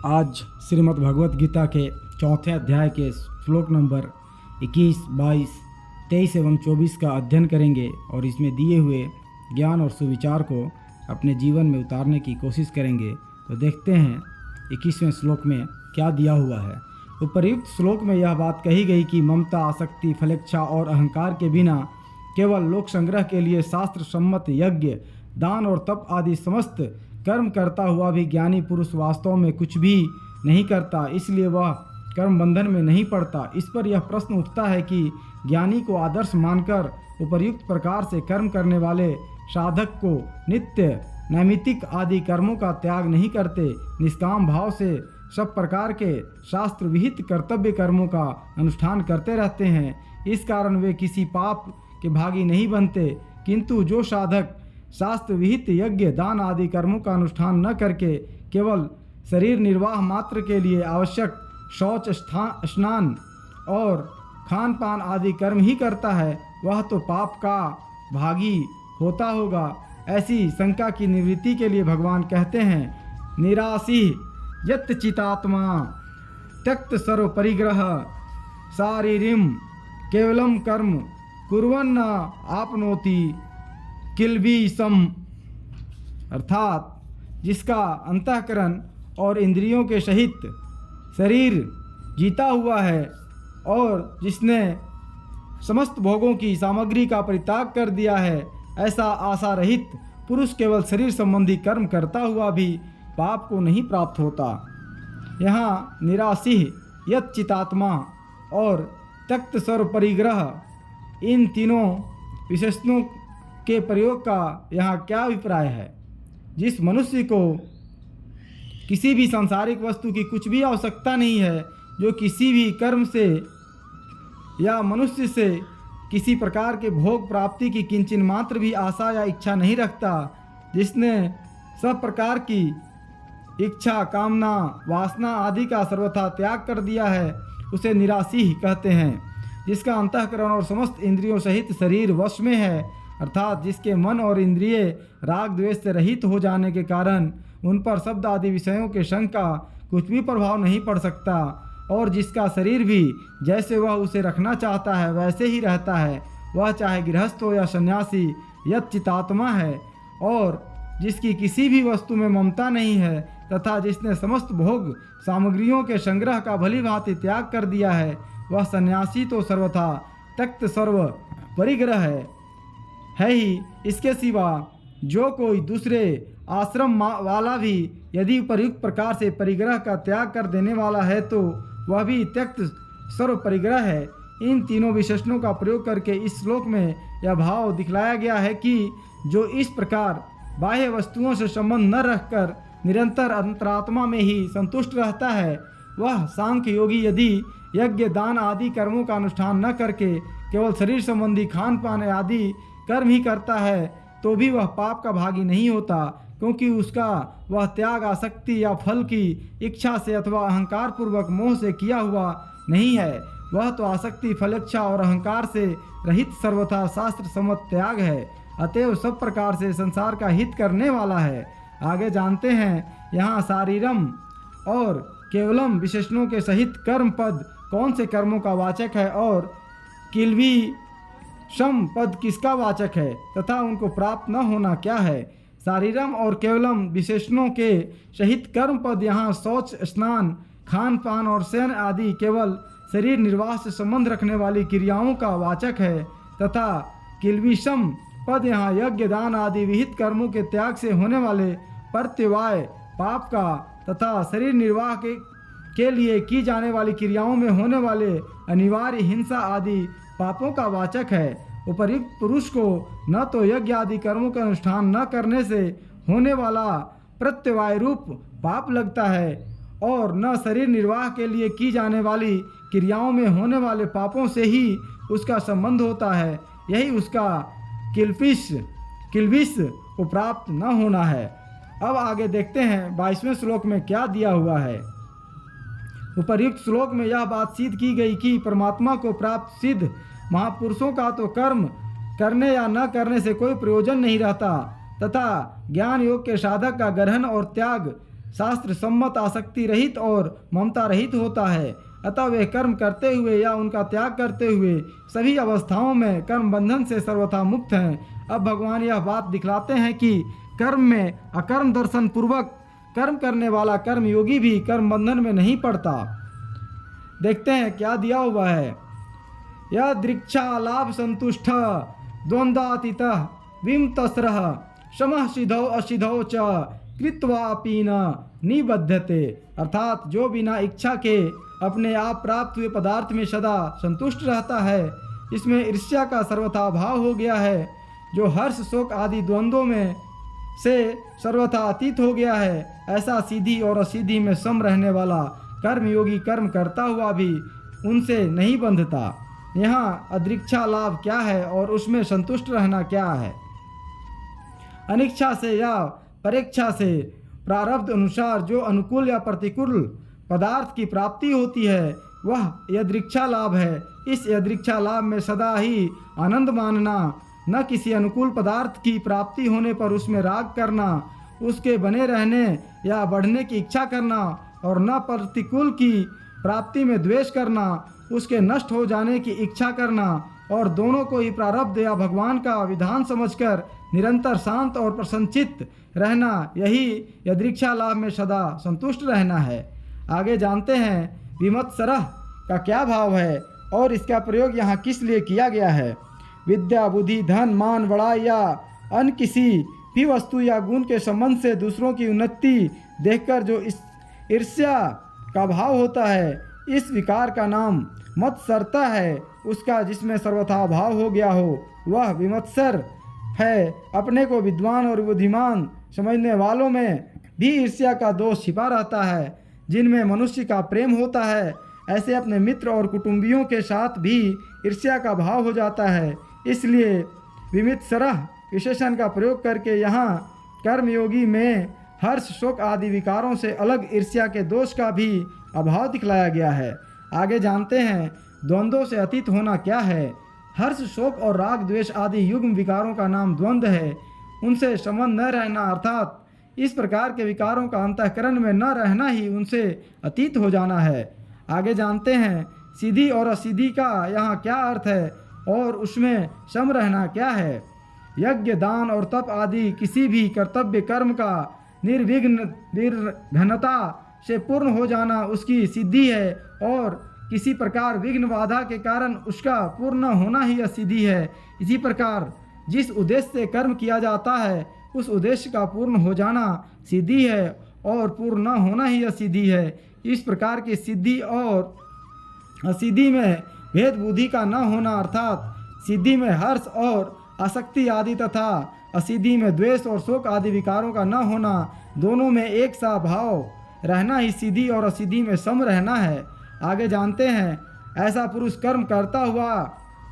आज श्रीमद् भगवत गीता के चौथे अध्याय के श्लोक नंबर 21, 22, 23 एवं 24 का अध्ययन करेंगे और इसमें दिए हुए ज्ञान और सुविचार को अपने जीवन में उतारने की कोशिश करेंगे। तो देखते हैं 21वें श्लोक में क्या दिया हुआ है। उपर्युक्त श्लोक में यह बात कही गई कि ममता, आसक्ति, फलेच्छा और अहंकार के बिना केवल लोक संग्रह के लिए शास्त्र सम्मत यज्ञ, दान और तप आदि समस्त कर्म करता हुआ भी ज्ञानी पुरुष वास्तव में कुछ भी नहीं करता, इसलिए वह कर्म बंधन में नहीं पड़ता। इस पर यह प्रश्न उठता है कि ज्ञानी को आदर्श मानकर उपर्युक्त प्रकार से कर्म करने वाले साधक को नित्य नैमित्तिक आदि कर्मों का त्याग नहीं करते, निष्काम भाव से सब प्रकार के शास्त्र विहित कर्तव्य कर्मों का अनुष्ठान करते रहते हैं। इस कारण वे किसी पाप के भागी नहीं बनते। किंतु जो साधक शास्त्र विहित यज्ञ, दान आदि कर्मों का अनुष्ठान न करके केवल शरीर निर्वाह मात्र के लिए आवश्यक शौच, स्नान और खान पान आदि कर्म ही करता है, वह तो पाप का भागी होता होगा। ऐसी शंका की निवृत्ति के लिए भगवान कहते हैं, निरासी यत् चितात्मा त्यक्त सर्व परिग्रह शारीरिम केवलम कर्म कुर्वन्न आपनोति किल्बिषम्। अर्थात जिसका अंतःकरण और इंद्रियों के सहित शरीर जीता हुआ है और जिसने समस्त भोगों की सामग्री का परित्याग कर दिया है, ऐसा आशा रहित पुरुष केवल शरीर संबंधी कर्म करता हुआ भी पाप को नहीं प्राप्त होता। यहाँ निरासिह, यत् चितात्मा और त्यक्त सर्व परिग्रह, इन तीनों विशेषणों के प्रयोग का यहाँ क्या अभिप्राय है। जिस मनुष्य को किसी भी सांसारिक वस्तु की कुछ भी आवश्यकता नहीं है, जो किसी भी कर्म से या मनुष्य से किसी प्रकार के भोग प्राप्ति की किंचन मात्र भी आशा या इच्छा नहीं रखता, जिसने सब प्रकार की इच्छा, कामना, वासना आदि का सर्वथा त्याग कर दिया है, उसे निरासिह कहते हैं। जिसका अंतःकरण और समस्त इंद्रियों सहित शरीर वश में है, अर्थात जिसके मन और इंद्रिय राग द्वेष से रहित हो जाने के कारण उन पर शब्द आदि विषयों के संग का कुछ भी प्रभाव नहीं पड़ सकता, और जिसका शरीर भी जैसे वह उसे रखना चाहता है वैसे ही रहता है, वह चाहे गृहस्थ हो या सन्यासी, यत् चितात्मा है। और जिसकी किसी भी वस्तु में ममता नहीं है तथा जिसने समस्त भोग सामग्रियों के संग्रह का भली भांति त्याग कर दिया है, वह सन्यासी तो सर्वथा त्यक्त सर्व परिग्रह है ही। इसके सिवा जो कोई दूसरे आश्रम वाला भी यदि उपयुक्त प्रकार से परिग्रह का त्याग कर देने वाला है, तो वह भी त्यक्त सर्व परिग्रह है। इन तीनों विशेषणों का प्रयोग करके इस श्लोक में यह भाव दिखलाया गया है कि जो इस प्रकार बाह्य वस्तुओं से संबंध न रखकर निरंतर अंतरात्मा में ही संतुष्ट रहता है, वह सांख्य योगी यदि यज्ञ, दान आदि कर्मों का अनुष्ठान न करके केवल शरीर संबंधी खान पान आदि कर्म ही करता है, तो भी वह पाप का भागी नहीं होता, क्योंकि उसका वह त्याग आसक्ति या फल की इच्छा से अथवा अहंकार पूर्वक मोह से किया हुआ नहीं है। वह तो आसक्ति, फलेच्छा और अहंकार से रहित सर्वथा शास्त्र सम्मत त्याग है, अतएव सब प्रकार से संसार का हित करने वाला है। आगे जानते हैं यहाँ शारीरम और केवलम विशेषणों के सहित कर्म पद कौन से कर्मों का वाचक है और किल्बिषम् पद किसका वाचक है तथा उनको प्राप्त न होना क्या है। शारीरम और केवलम विशेषणों के सहित कर्म पद यहाँ शौच, स्नान, खान पान और शयन आदि केवल शरीर निर्वाह से संबंध रखने वाली क्रियाओं का वाचक है, तथा किल्बिषम् पद यहाँ यज्ञ, दान आदि विहित कर्मों के त्याग से होने वाले प्रत्यवाय पाप का तथा शरीर निर्वाह के लिए की जाने वाली क्रियाओं में होने वाले अनिवार्य हिंसा आदि पापों का वाचक है। उपर्युक्त पुरुष को न तो यज्ञ आदि कर्मों का अनुष्ठान न करने से होने वाला प्रत्यवाय रूप पाप लगता है और न शरीर निर्वाह के लिए की जाने वाली क्रियाओं में होने वाले पापों से ही उसका संबंध होता है। यही उसका किल्बिष को प्राप्त न होना है। अब आगे देखते हैं 22वें श्लोक में क्या दिया हुआ है। उपर्युक्त श्लोक में यह बात सिद्ध की गई कि परमात्मा को प्राप्त सिद्ध महापुरुषों का तो कर्म करने या न करने से कोई प्रयोजन नहीं रहता, तथा ज्ञान योग के साधक का ग्रहण और त्याग शास्त्र सम्मत आसक्ति रहित और ममता रहित होता है। अतः वे कर्म करते हुए या उनका त्याग करते हुए सभी अवस्थाओं में कर्म बंधन से सर्वथा मुक्त हैं। अब भगवान यह बात दिखलाते हैं कि कर्म में अकर्म दर्शन पूर्वक कर्म करने वाला कर्म योगी भी कर्म बंधन में नहीं पड़ता। देखते हैं क्या दिया हुआ है। यह दृक्षा लाभ संतुष्ट द्वंद्वातीत विमतस्रः समः सिद्धौ असिद्धौ च कृत्वापि न निबध्यते। अर्थात जो बिना इच्छा के अपने आप प्राप्त हुए पदार्थ में सदा संतुष्ट रहता है, इसमें ईर्ष्या का सर्वथा भाव हो गया है, जो हर्ष शोक आदि द्वंद्वों में से सर्वथा अतीत हो गया है, ऐसा सीधी और असीधी में सम रहने वाला कर्मयोगी कर्म करता हुआ भी उनसे नहीं बंधता। यहाँ अदृक्षा लाभ क्या है और उसमें संतुष्ट रहना क्या है। अनिच्छा से या परीक्षा से प्रारब्ध अनुसार जो अनुकूल या प्रतिकूल पदार्थ की प्राप्ति होती है वह यदृच्छा लाभ है। इस यदृच्छा लाभ में सदा ही आनंद मानना, न किसी अनुकूल पदार्थ की प्राप्ति होने पर उसमें राग करना, उसके बने रहने या बढ़ने की इच्छा करना, और न प्रतिकूल की प्राप्ति में द्वेष करना, उसके नष्ट हो जाने की इच्छा करना, और दोनों को ही प्रारब्ध या भगवान का विधान समझकर निरंतर शांत और प्रसन्नचित्त रहना, यही यदृच्छा लाभ में सदा संतुष्ट रहना है। आगे जानते हैं विमत्सरः का क्या भाव है और इसका प्रयोग यहाँ किस लिए किया गया है। विद्या, बुद्धि, धन, मान, बड़ाई या अन्य किसी भी वस्तु या गुण के संबंध से दूसरों की उन्नति देखकर जो इस ईर्ष्या का भाव होता है, इस विकार का नाम मत्सरता है। उसका जिसमें सर्वथा भाव हो गया हो वह विमत्सर है। अपने को विद्वान और बुद्धिमान समझने वालों में भी ईर्ष्या का दोष छिपा रहता है। जिनमें मनुष्य का प्रेम होता है, ऐसे अपने मित्र और कुटुंबियों के साथ भी ईर्ष्या का भाव हो जाता है। इसलिए विमित्सरः विशेषण का प्रयोग करके यहाँ कर्मयोगी में हर्ष शोक आदि विकारों से अलग ईर्ष्या के दोष का भी अभाव दिखलाया गया है। आगे जानते हैं द्वंद्वों से अतीत होना क्या है। हर्ष शोक और राग द्वेष आदि युग्म विकारों का नाम द्वंद्व है। उनसे संबंध न रहना अर्थात इस प्रकार के विकारों का अंतःकरण में न रहना ही उनसे अतीत हो जाना है। आगे जानते हैं सीधी और असीधी का यहाँ क्या अर्थ है और उसमें सम रहना क्या है। यज्ञ, दान और तप आदि किसी भी कर्तव्य कर्म का निर्विघ्नता से पूर्ण हो जाना उसकी सिद्धि है, और किसी प्रकार विघ्न बाधा के कारण उसका पूर्ण होना ही असिद्धि है। इसी प्रकार जिस उद्देश्य से कर्म किया जाता है उस उद्देश्य का पूर्ण हो जाना सिद्धि है और पूर्ण न होना ही असिद्धि है। इस प्रकार की सिद्धि और असिद्धि में भेद बुद्धि का न होना अर्थात सिद्धि में हर्ष और आसक्ति आदि तथा असिद्धि में द्वेष और शोक आदि विकारों का न होना, दोनों में एक सा भाव रहना ही सिद्धि और असिद्धि में सम रहना है। आगे जानते हैं ऐसा पुरुष कर्म करता हुआ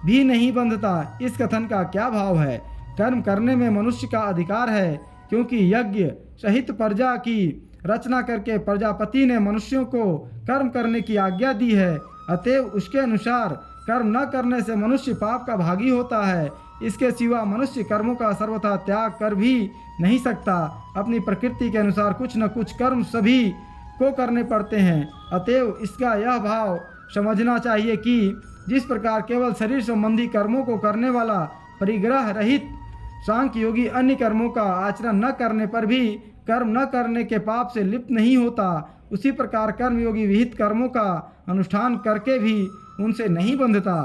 भी नहीं बंधता। इस कथन का क्या भाव है। कर्म करने में मनुष्य का अधिकार है, क्योंकि यज्ञ सहित प्रजा की रचना करके प्रजापति ने मनुष्यों को कर्म करने की आज्ञा दी है। अतएव उसके अनुसार कर्म न करने से मनुष्य पाप का भागी होता है। इसके सिवा मनुष्य कर्मों का सर्वथा त्याग कर भी नहीं सकता। अपनी प्रकृति के अनुसार कुछ न कुछ कर्म सभी को करने पड़ते हैं। अतएव इसका यह भाव समझना चाहिए कि जिस प्रकार केवल शरीर संबंधी कर्मों को करने वाला परिग्रह रहित सांख्य योगी अन्य कर्मों का आचरण न करने पर भी कर्म न करने के पाप से लिप्त नहीं होता, उसी प्रकार कर्मयोगी विहित कर्मों का अनुष्ठान करके भी उनसे नहीं बंधता।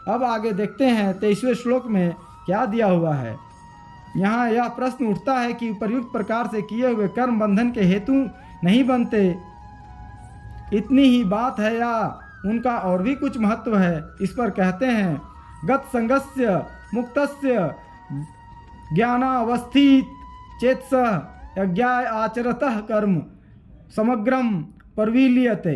अब आगे देखते हैं 23वें श्लोक में क्या दिया हुआ है। यहाँ यह प्रश्न उठता है कि प्रयुक्त प्रकार से किए हुए कर्म बंधन के हेतु नहीं बनते, इतनी ही बात है या उनका और भी कुछ महत्व है। इस पर कहते हैं गत संगस्य मुक्तस्य ज्ञानावस्थित चेतस यज्ञाय आचरतः कर्म समग्रम परवील्यते।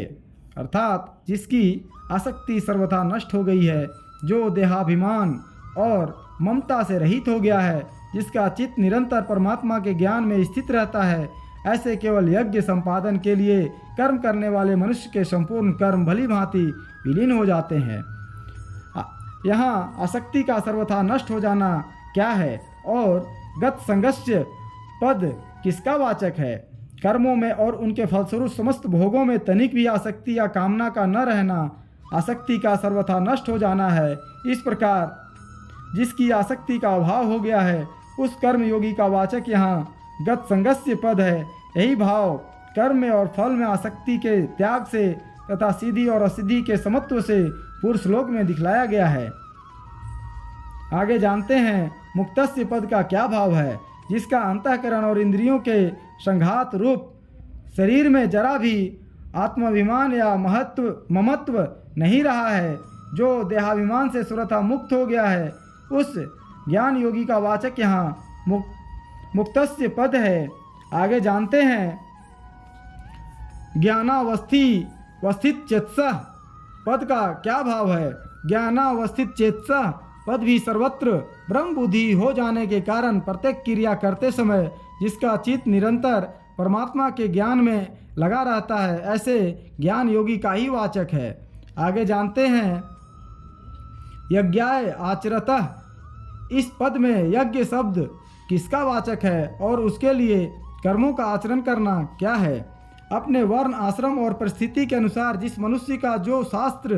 अर्थात जिसकी आसक्ति सर्वथा नष्ट हो गई है, जो देहाभिमान और ममता से रहित हो गया है, जिसका चित्त निरंतर परमात्मा के ज्ञान में स्थित रहता है, ऐसे केवल यज्ञ संपादन के लिए कर्म करने वाले मनुष्य के संपूर्ण कर्म भली भांति विलीन हो जाते हैं। यहाँ आसक्ति का सर्वथा नष्ट हो जाना क्या है और गत संगस्य पद किसका वाचक है। कर्मों में और उनके फलस्वरूप समस्त भोगों में तनिक भी आसक्ति या कामना का न रहना, आसक्ति का सर्वथा नष्ट हो जाना है। इस प्रकार जिसकी आसक्ति का अभाव हो गया है उस कर्म योगी का वाचक यहाँ गत संगस्य पद है। यही भाव कर्म में और फल में आसक्ति के त्याग से तथा सिद्धि और असिद्धि के समत्व से पूर्व श्लोक में दिखलाया गया है। आगे जानते हैं मुक्तस्य पद का क्या भाव है, जिसका अंतःकरण और इंद्रियों के संघात रूप शरीर में जरा भी आत्माभिमान या ममत्व नहीं रहा है, जो देहाभिमान से सर्वथा मुक्त हो गया है, उस ज्ञान योगी का वाचक यहाँ मुक्तस्य पद है। आगे जानते हैं ज्ञानावस्थित चेतसः पद का क्या भाव है। ज्ञानावस्थित चेतसः पद भी सर्वत्र ब्रह्म बुद्धि हो जाने के कारण प्रत्येक क्रिया करते समय जिसका चित्त निरंतर परमात्मा के ज्ञान में लगा रहता है, ऐसे ज्ञान योगी का ही वाचक है। आगे जानते हैं यज्ञाय आचरतः, इस पद में यज्ञ शब्द किसका वाचक है और उसके लिए कर्मों का आचरण करना क्या है। अपने वर्ण आश्रम और परिस्थिति के अनुसार जिस मनुष्य का जो शास्त्र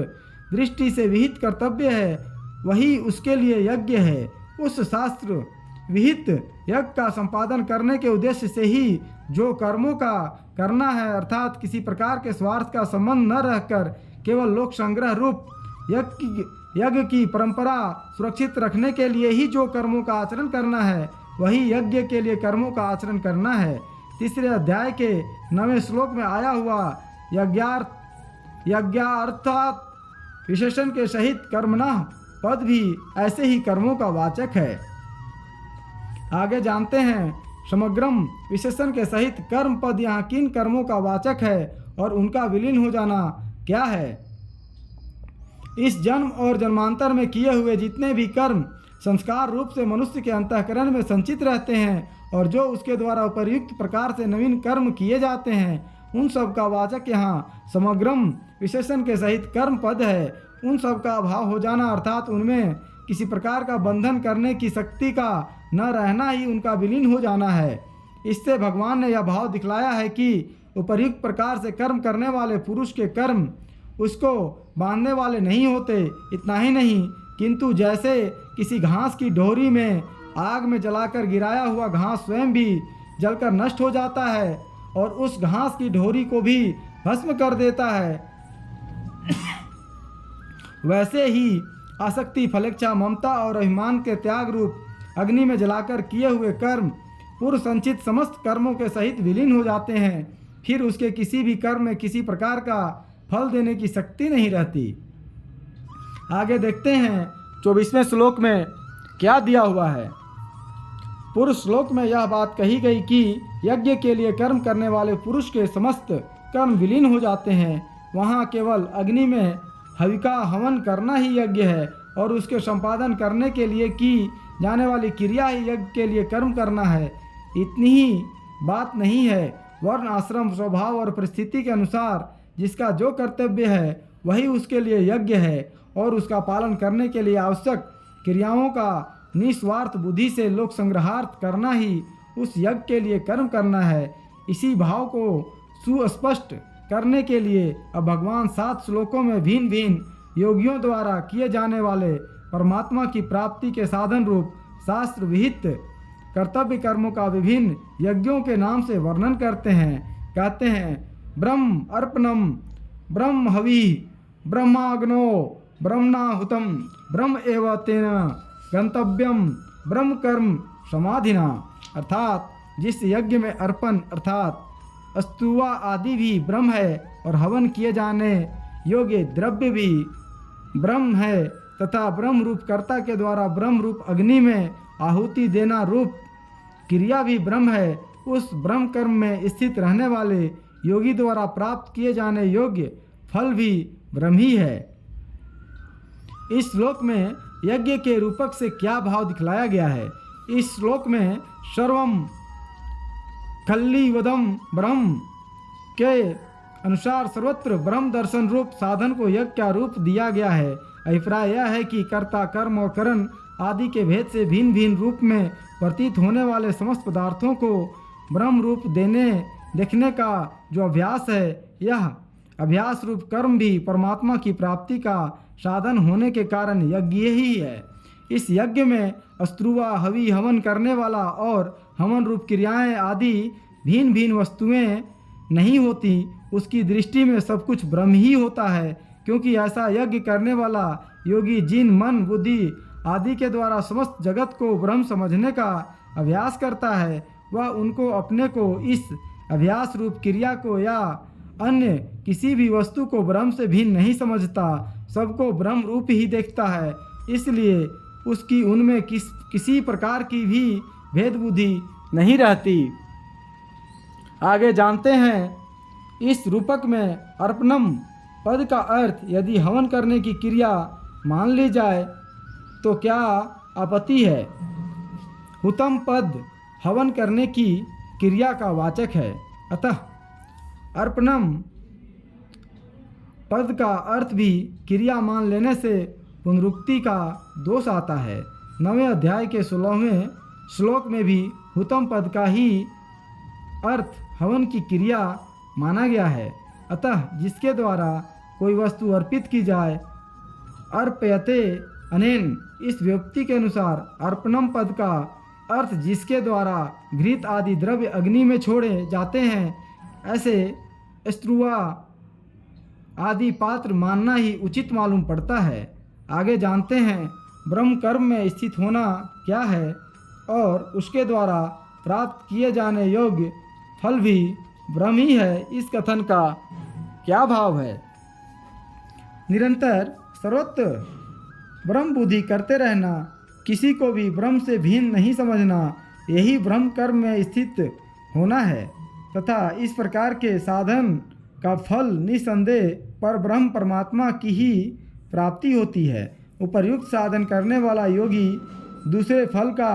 दृष्टि से विहित कर्तव्य है वही उसके लिए यज्ञ है। उस शास्त्र विहित यज्ञ का संपादन करने के उद्देश्य से ही जो कर्मों का करना है, अर्थात किसी प्रकार के स्वार्थ का संबंध न रहकर केवल लोक संग्रह रूप यज्ञ की परंपरा सुरक्षित रखने के लिए ही जो कर्मों का आचरण करना है, वही यज्ञ के लिए कर्मों का आचरण करना है। तीसरे अध्याय के 9वें श्लोक में आया हुआ यज्ञार्थात विशेषण के सहित कर्मणः पद भी ऐसे ही कर्मों का वाचक है। आगे जानते हैं समग्रम विशेषण के सहित कर्म पद यहाँ किन कर्मों का वाचक है और उनका विलीन हो जाना क्या है। इस जन्म और जन्मांतर में किए हुए जितने भी कर्म संस्कार रूप से मनुष्य के अंतःकरण में संचित रहते हैं और जो उसके द्वारा उपर्युक्त प्रकार से नवीन कर्म किए जाते हैं, उन सब का वाचक यहाँ समग्रम विशेषण के सहित कर्म पद है। उन सब का अभाव हो जाना अर्थात उनमें किसी प्रकार का बंधन करने की शक्ति का न रहना ही उनका विलीन हो जाना है। इससे भगवान ने यह भाव दिखलाया है कि उपर्युक्त प्रकार से कर्म करने वाले पुरुष के कर्म उसको बांधने वाले नहीं होते। इतना ही नहीं, किंतु जैसे किसी घास की डोरी में आग में जलाकर गिराया हुआ घास स्वयं भी जलकर नष्ट हो जाता है और उस घास की डोरी को भी भस्म कर देता है, वैसे ही आसक्ति, फलेच्छा, ममता और अभिमान के त्याग रूप अग्नि में जलाकर किए हुए कर्म पूर्व संचित समस्त कर्मों के सहित विलीन हो जाते हैं। फिर उसके किसी भी कर्म में किसी प्रकार का फल देने की शक्ति नहीं रहती। आगे देखते हैं 24वें श्लोक में क्या दिया हुआ है। पूर्व श्लोक में यह बात कही गई कि यज्ञ के लिए कर्म करने वाले पुरुष के समस्त कर्म विलीन हो जाते हैं। वहाँ केवल अग्नि में हविका हवन करना ही यज्ञ है और उसके संपादन करने के लिए की जाने वाली क्रिया ही यज्ञ के लिए कर्म करना है। इतनी ही बात नहीं है, वर्ण आश्रम स्वभाव और परिस्थिति के अनुसार जिसका जो कर्तव्य है वही उसके लिए यज्ञ है और उसका पालन करने के लिए आवश्यक क्रियाओं का निस्वार्थ बुद्धि से लोक संग्रहार्थ करना ही उस यज्ञ के लिए कर्म करना है। इसी भाव को सुस्पष्ट करने के लिए अब भगवान 7 श्लोकों में भिन्न भिन्न योगियों द्वारा किए जाने वाले परमात्मा की प्राप्ति के साधन रूप शास्त्र विहित कर्तव्य कर्मों का विभिन्न यज्ञों के नाम से वर्णन करते हैं। कहते हैं ब्रह्म अर्पणम, ब्रह्म हवि, ब्रह्माग्नो, ब्रह्मणाहुतम, ब्रह्म एव तेन गंतव्यम, ब्रह्म कर्म समाधिना। अर्थात जिस यज्ञ में अर्पण अर्थात अस्तुवा आदि भी ब्रह्म है और हवन किए जाने योग्य द्रव्य भी ब्रह्म है तथा ब्रह्म रूप कर्ता के द्वारा ब्रह्म रूप अग्नि में आहुति देना रूप क्रिया भी ब्रह्म है, उस ब्रह्म कर्म में स्थित रहने वाले योगी द्वारा प्राप्त किए जाने योग्य फल भी ब्रह्म ही है। इस श्लोक में यज्ञ के रूपक से क्या भाव दिखलाया गया है। इस श्लोक में सर्वम खल्लीवदम ब्रह्म के अनुसार सर्वत्र ब्रह्म दर्शन रूप साधन को यज्ञ का रूप दिया गया है। अभिप्राय यह है कि कर्ता, कर्म और करण आदि के भेद से भिन्न भिन्न रूप में प्रतीत होने वाले समस्त पदार्थों को ब्रह्म रूप देने देखने का जो अभ्यास है, यह अभ्यास रूप कर्म भी परमात्मा की प्राप्ति का साधन होने के कारण यज्ञ ही है। इस यज्ञ में अस्तुवा, हवि, हवन करने वाला और हवन रूप क्रियाएं आदि भिन्न भिन्न वस्तुएं नहीं होती। उसकी दृष्टि में सब कुछ ब्रह्म ही होता है, क्योंकि ऐसा यज्ञ करने वाला योगी जिन मन, बुद्धि आदि के द्वारा समस्त जगत को ब्रह्म समझने का अभ्यास करता है, वह उनको अपने को, इस अभ्यास रूप क्रिया को या अन्य किसी भी वस्तु को ब्रह्म से भिन्न नहीं समझता, सबको ब्रह्म रूप ही देखता है। इसलिए उसकी उनमें किसी प्रकार की भी भेद बुद्धि नहीं रहती। आगे जानते हैं, इस रूपक में अर्पणम पद का अर्थ यदि हवन करने की क्रिया मान ली जाए तो क्या आपत्ति है। हुतम पद हवन करने की क्रिया का वाचक है, अतः अर्पणम पद का अर्थ भी क्रिया मान लेने से पुनरुक्ति का दोष आता है। 9वें अध्याय के 16वें श्लोक में भी हुतम पद का ही अर्थ हवन की क्रिया माना गया है। अतः जिसके द्वारा कोई वस्तु अर्पित की जाए, अर्पयते अनेन, इस व्युक्ति के अनुसार अर्पणम पद का अर्थ जिसके द्वारा घृत आदि द्रव्य अग्नि में छोड़े जाते हैं, ऐसे स्त्रुआ आदि पात्र मानना ही उचित मालूम पड़ता है। आगे जानते हैं, ब्रह्म कर्म में स्थित होना क्या है और उसके द्वारा प्राप्त किए जाने योग्य फल भी ब्रह्म ही है। इस कथन का क्या भाव है। निरंतर सर्वत्र ब्रह्म बुद्धि करते रहना, किसी को भी ब्रह्म से भिन्न नहीं समझना, यही ब्रह्म कर्म में स्थित होना है तथा इस प्रकार के साधन का फल निसंदेह पर ब्रह्म परमात्मा की ही प्राप्ति होती है। उपर्युक्त साधन करने वाला योगी दूसरे फल का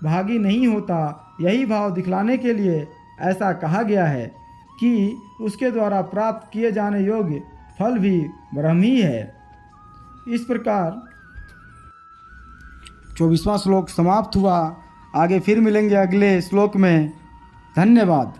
भागी नहीं होता। यही भाव दिखलाने के लिए ऐसा कहा गया है कि उसके द्वारा प्राप्त किए जाने योग्य फल भी ब्रह्म ही है। इस प्रकार 24वां श्लोक समाप्त हुआ। आगे फिर मिलेंगे अगले श्लोक में। धन्यवाद।